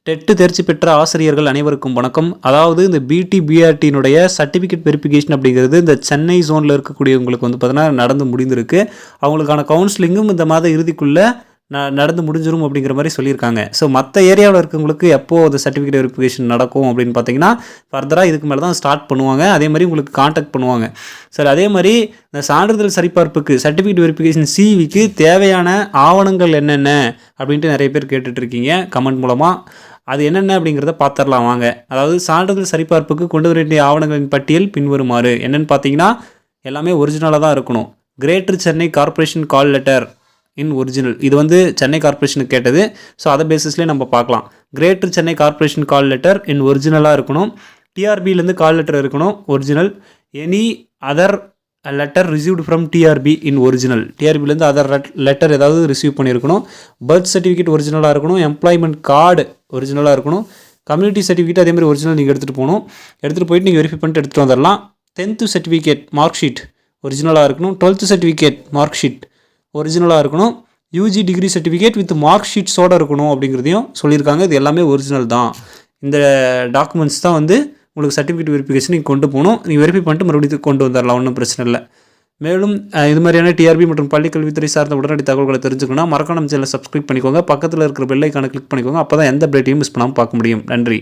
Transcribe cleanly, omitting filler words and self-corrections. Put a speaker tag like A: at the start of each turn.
A: TET தேர்ச்சி பெற்ற ஆசிரியர்கள் அனைவருக்கும் வணக்கம். அதாவது இந்த பிடி பிஆர்டியினுடைய சர்டிஃபிகேட் வெரிஃபிகேஷன் அப்படிங்கிறது இந்த சென்னை ஜோனில் இருக்கக்கூடியவங்களுக்கு வந்து பார்த்தீங்கன்னா நடந்து முடிந்திருக்கு. அவங்களுக்கான கவுன்சிலிங்கும் இந்த மாத இறுதிக்குள்ளே நடந்து முடிஞ்சிடும் அப்படிங்கிற மாதிரி சொல்லியிருக்காங்க. ஸோ மற்ற ஏரியாவில் இருக்கவங்களுக்கு எப்போது அந்த சர்டிஃபிகேட் வெரிஃபிகேஷன் நடக்கும் அப்படின்னு பார்த்தீங்கன்னா ஃபர்தராக இதுக்கு மேலே தான் ஸ்டார்ட் பண்ணுவாங்க. அதே மாதிரி உங்களுக்கு காண்டாக்ட் பண்ணுவாங்க. சரி, அதே மாதிரி இந்த சான்றிதழ் சரிபார்ப்புக்கு சர்டிஃபிகேட் வெரிஃபிகேஷன் சிவிக்கு தேவையான ஆவணங்கள் என்னென்ன அப்படின்ட்டு நிறைய பேர் கேட்டுட்ருக்கீங்க கமெண்ட் மூலமாக. அது என்னென்ன அப்படிங்கிறத பார்த்துடலாம் வாங்க. அதாவது சான்றிதழ் சரிபார்ப்புக்கு கொண்டு வர வேண்டிய ஆவணங்களின் பட்டியல் பின்வருமாறு. என்னென்னு பார்த்தீங்கன்னா எல்லாமே ஒரிஜினலாக தான் இருக்கணும். Greater Chennai corporation call letter இன் ஒரிஜினல், இது வந்து சென்னை கார்ப்பரேஷனுக்கு கேட்டது. ஸோ அதை பேசிஸ்லேயே நம்ம பார்க்கலாம். Greater Chennai corporation call letter in ஒரிஜினலாக இருக்கணும். டிஆர்பியிலேருந்து கால் லெட்டர் இருக்கணும் original. Any other letter received from TRB in original, டிஆர்பிலேருந்து அதர் லெட்டர் ஏதாவது ரிசீவ் பண்ணியிருக்கணும். பர்த் சர்டிஃபிகேட் ஒரிஜினலாக இருக்கணும். எம்ப்ளாய்மெண்ட் கார்டு ஒரிஜினலாக இருக்கணும். கம்யூனிட்டி சர்டிஃபிகேட் அதே மாதிரி ஒரிஜினல் நீங்கள் எடுத்துகிட்டு போகணும். எடுத்துகிட்டு போயிட்டு நீங்கள் வெரிஃபை பண்ணிட்டு எடுத்துகிட்டு வந்துடலாம். 10th சர்டிஃபிகேட் மார்க் ஷீட் ஒரிஜினலாக இருக்கணும். 12th சர்டிஃபிகேட் மார்க் ஷீட் ஒரிஜினலாக இருக்கணும். UG degree certificate with mark ஷீட்ஸோடு இருக்கணும் அப்படிங்கிறதையும் சொல்லியிருக்காங்க. இது எல்லாமே ஒரிஜினல் தான். இந்த டாக்குமெண்ட்ஸ் தான் வந்து உங்களுக்கு சர்டிஃபிகேட் வெரிஃபிகேஷன் நீங்கள் கொண்டு போகணும். நீங்கள் வெரிஃபை பண்ணிட்டு மறுபடியும் கொண்டு வந்துடலாம், ஒன்றும் பிரச்சனை இல்லை. மேலும் இது மாதிரியான டிஆர்பி மற்றும் பள்ளிக்கல்வித்துறை சார்ந்த உடனடி தகவல்களை தெரிஞ்சுக்கணும்னா மறக்காம நம்ம சேனலை சப்ஸ்கிரைப் பண்ணிக்கோங்க. பக்கத்தில் இருக்கிற பெல் ஐக்கானை கிளிக் பண்ணிக்கோங்க. அப்போ தான் எந்த அப்டேட்டையும் மிஸ் பண்ணாமல் பார்க்க முடியும். நன்றி.